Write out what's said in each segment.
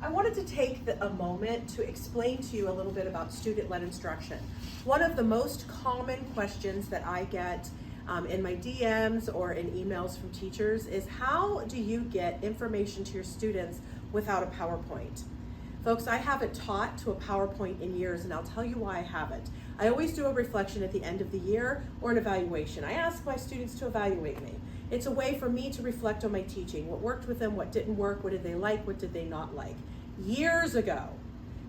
I wanted to take a moment to explain to you a little bit about student-led instruction. One of the most common questions that I get in my DMs or in emails from teachers is, how do you get information to your students without a PowerPoint? Folks, I haven't taught to a PowerPoint in years, and I'll tell you why I haven't. I always do a reflection at the end of the year or an evaluation. I ask my students to evaluate me. It's a way for me to reflect on my teaching, what worked with them, what didn't work, what did they like, what did they not like. Years ago,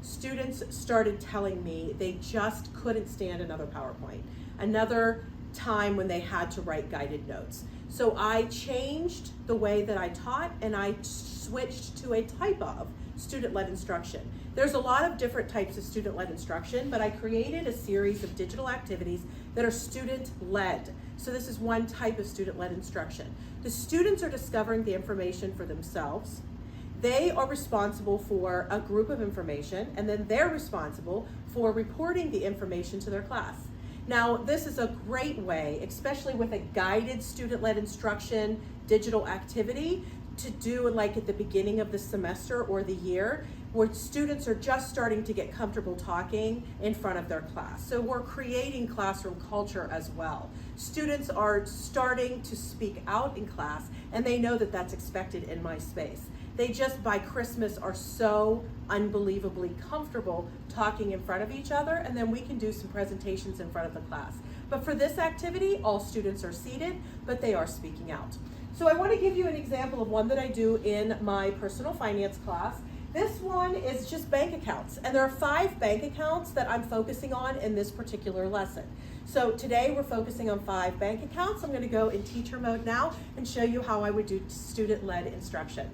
students started telling me they just couldn't stand another PowerPoint, another time when they had to write guided notes. So I changed the way that I taught, and I switched to a type of student-led instruction. There's a lot of different types of student-led instruction, but I created a series of digital activities that are student-led. So this is one type of student-led instruction. The students are discovering the information for themselves. They are responsible for a group of information, and then they're responsible for reporting the information to their class. Now, this is a great way, especially with a guided student-led instruction digital activity, to do like at the beginning of the semester or the year, where students are just starting to get comfortable talking in front of their class. So we're creating classroom culture as well. Students are starting to speak out in class, and they know that that's expected in my space. They just by Christmas are so unbelievably comfortable talking in front of each other, and then we can do some presentations in front of the class. But for this activity, all students are seated, but they are speaking out. So I want to give you an example of one that I do in my personal finance class. This one is just bank accounts, and there are 5 bank accounts that I'm focusing on in this particular lesson. So today we're focusing on 5 bank accounts. I'm going to go in teacher mode now and show you how I would do student-led instruction.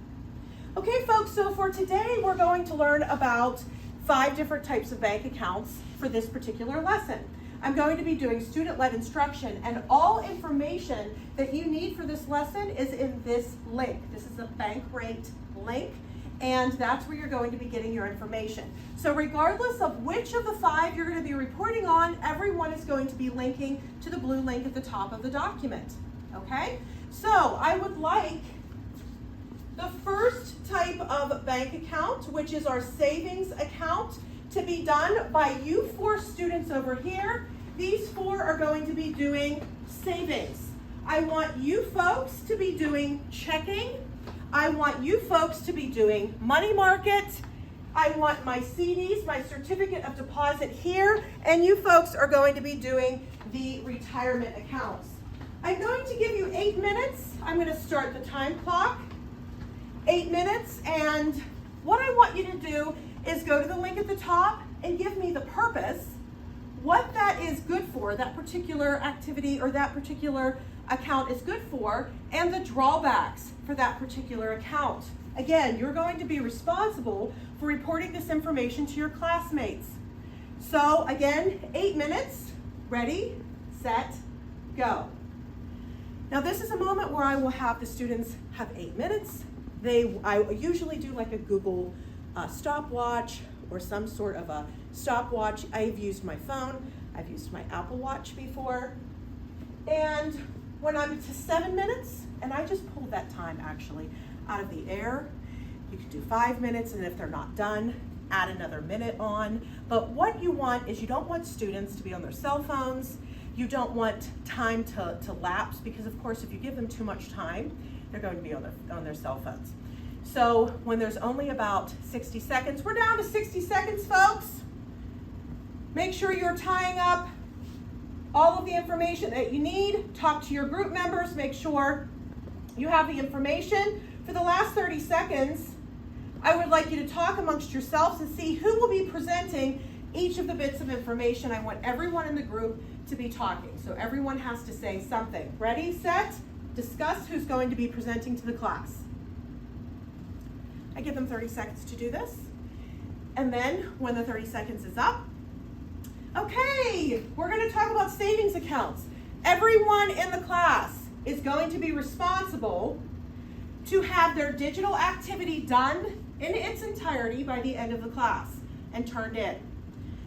Okay, folks, so for today we're going to learn about 5 different types of bank accounts for this particular lesson. I'm going to be doing student-led instruction, and all information that you need for this lesson is in this link. This is a Bankrate link, and that's where you're going to be getting your information. So regardless of which of the 5 you're going to be reporting on, everyone is going to be linking to the blue link at the top of the document. Okay? So I would like the first type of bank account, which is our savings account, to be done by you 4 students over here. These 4 are going to be doing savings. I want you folks to be doing checking. I want you folks to be doing money market. I want my CDs, my certificate of deposit here, and you folks are going to be doing the retirement accounts. I'm going to give you 8 minutes. I'm going to start the time clock. 8 minutes, and what I want you to do is go to the link at the top and give me the purpose, what that is good for, that particular activity or that particular account is good for, and the drawbacks for that particular account. Again, you're going to be responsible for reporting this information to your classmates. So again, 8 minutes, ready, set, go. Now this is a moment where I will have the students have 8 minutes. I usually do like a Google stopwatch or some sort of a stopwatch. I've used my phone, I've used my Apple Watch before. And when I'm to 7 minutes, and I just pulled that time actually out of the air, you could do 5 minutes, and if they're not done, add another minute on. But what you want is, you don't want students to be on their cell phones. You don't want time to lapse, because of course if you give them too much time, they're going to be on their cell phones. So when there's only about 60 seconds, we're down to 60 seconds, folks. Make sure you're tying up all of the information that you need. Talk to your group members, make sure you have the information. For the last 30 seconds, I would like you to talk amongst yourselves and see who will be presenting each of the bits of information. I want everyone in the group to be talking, so everyone has to say something. Ready, set, discuss who's going to be presenting to the class. I give them 30 seconds to do this. And then when the 30 seconds is up, okay, we're going to talk about savings accounts. Everyone in the class is going to be responsible to have their digital activity done in its entirety by the end of the class and turned in.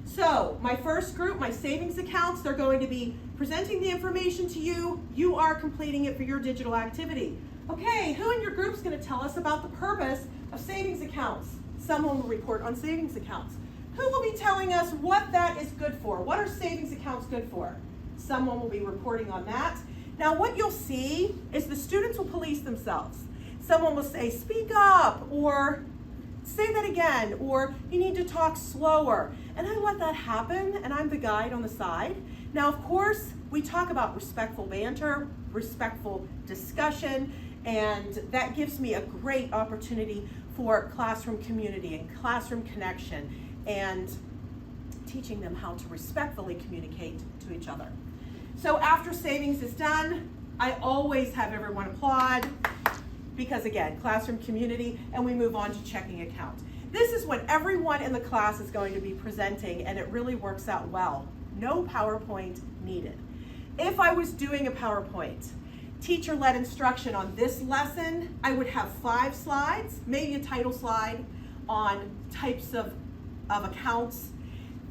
So my first group, my savings accounts, they're going to be presenting the information to you. You are completing it for your digital activity. Okay, who in your group is going to tell us about the purpose of savings accounts? Someone will report on savings accounts. Who will be telling us what that is good for? What are savings accounts good for? Someone will be reporting on that. Now what you'll see is the students will police themselves. Someone will say, speak up, or say that again, or you need to talk slower. And I let that happen, and I'm the guide on the side. Now, of course, we talk about respectful banter, respectful discussion, and that gives me a great opportunity for classroom community and classroom connection and teaching them how to respectfully communicate to each other. So after savings is done, I always have everyone applaud because, again, classroom community, and we move on to checking account. This is when everyone in the class is going to be presenting, and it really works out well. No PowerPoint needed. If I was doing a PowerPoint, teacher-led instruction on this lesson, I would have 5 slides, maybe a title slide on types of accounts,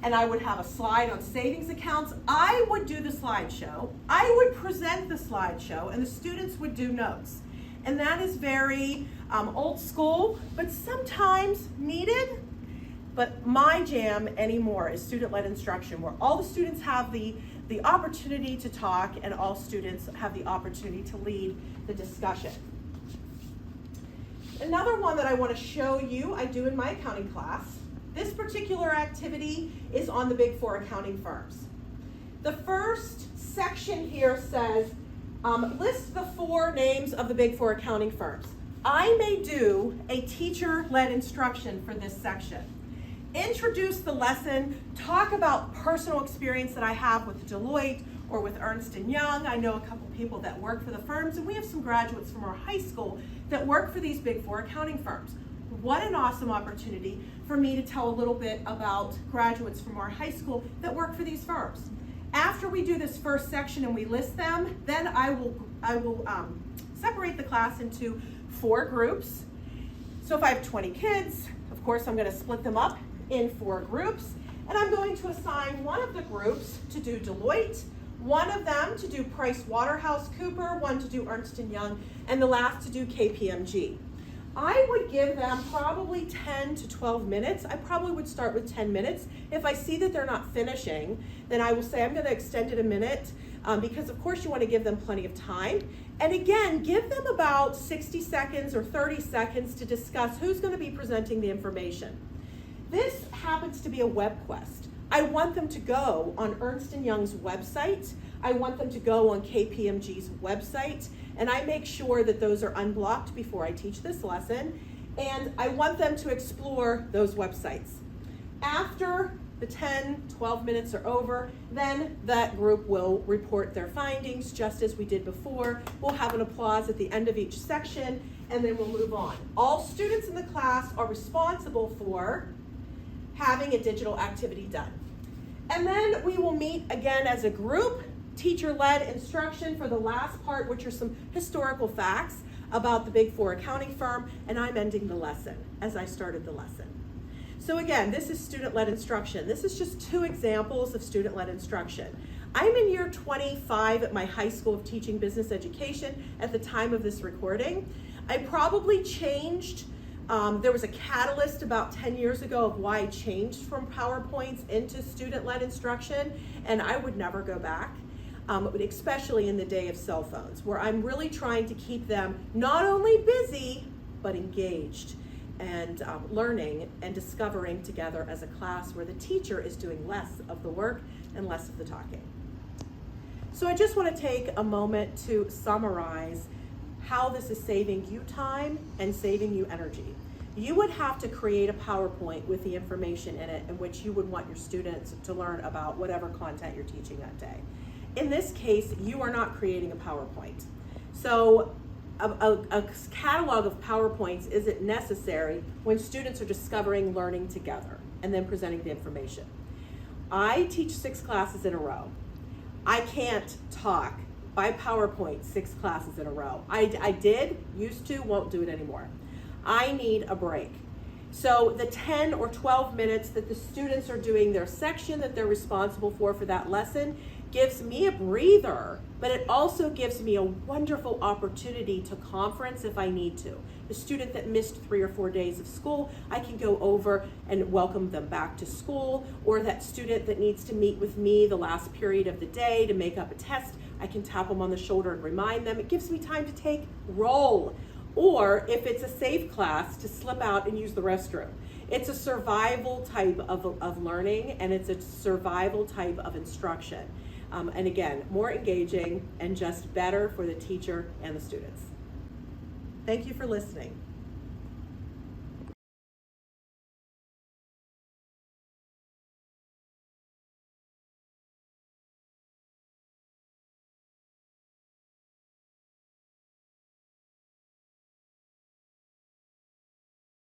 and I would have a slide on savings accounts. I would do the slideshow. I would present the slideshow, and the students would do notes. And that is very old school, but sometimes needed. But my jam anymore is student-led instruction, where all the students have the opportunity to talk, and all students have the opportunity to lead the discussion. Another one that I want to show you, I do in my accounting class. This particular activity is on the Big Four accounting firms. The first section here says, list the 4 names of the Big Four accounting firms. I may do a teacher-led instruction for this section. Introduce the lesson, talk about personal experience that I have with Deloitte or with Ernst & Young. I know a couple people that work for the firms, and we have some graduates from our high school that work for these Big Four accounting firms. What an awesome opportunity for me to tell a little bit about graduates from our high school that work for these firms. After we do this first section and we list them, then I will separate the class into 4 groups. So if I have 20 kids, of course I'm going to split them up in 4 groups, and I'm going to assign one of the groups to do Deloitte, one of them to do PricewaterhouseCoopers, one to do Ernst & Young, and the last to do KPMG. I would give them probably 10 to 12 minutes. I probably would start with 10 minutes. If I see that they're not finishing, then I will say I'm going to extend it a minute because of course you want to give them plenty of time. And again, give them about 60 seconds or 30 seconds to discuss who's going to be presenting the information. This happens to be a web quest. I want them to go on Ernst & Young's website. I want them to go on KPMG's website, and I make sure that those are unblocked before I teach this lesson, and I want them to explore those websites. After the 10, 12 minutes are over, then that group will report their findings just as we did before. We'll have an applause at the end of each section, and then we'll move on. All students in the class are responsible for having a digital activity done. And then we will meet again as a group, teacher-led instruction for the last part, which are some historical facts about the Big Four accounting firm, and I'm ending the lesson as I started the lesson. So again, this is student-led instruction. This is just 2 examples of student-led instruction. I'm in year 25 at my high school of teaching business education at the time of this recording. I probably changed. There was a catalyst about 10 years ago of why I changed from PowerPoints into student-led instruction, and I would never go back, especially in the day of cell phones, where I'm really trying to keep them not only busy, but engaged and learning and discovering together as a class where the teacher is doing less of the work and less of the talking. So I just want to take a moment to summarize how this is saving you time and saving you energy. You would have to create a PowerPoint with the information in it in which you would want your students to learn about whatever content you're teaching that day. In this case, you are not creating a PowerPoint. So a catalog of PowerPoints isn't necessary when students are discovering learning together and then presenting the information. I teach 6 classes in a row. I can't talk by PowerPoint 6 classes in a row. I used to, won't do it anymore. I need a break. So the 10 or 12 minutes that the students are doing their section that they're responsible for that lesson, gives me a breather, but it also gives me a wonderful opportunity to conference if I need to. The student that missed 3 or 4 days of school, I can go over and welcome them back to school, or that student that needs to meet with me the last period of the day to make up a test, I can tap them on the shoulder and remind them. It gives me time to take roll. Or if it's a safe class, to slip out and use the restroom. It's a survival type of learning, and it's a survival type of instruction. And again, more engaging and just better for the teacher and the students. Thank you for listening.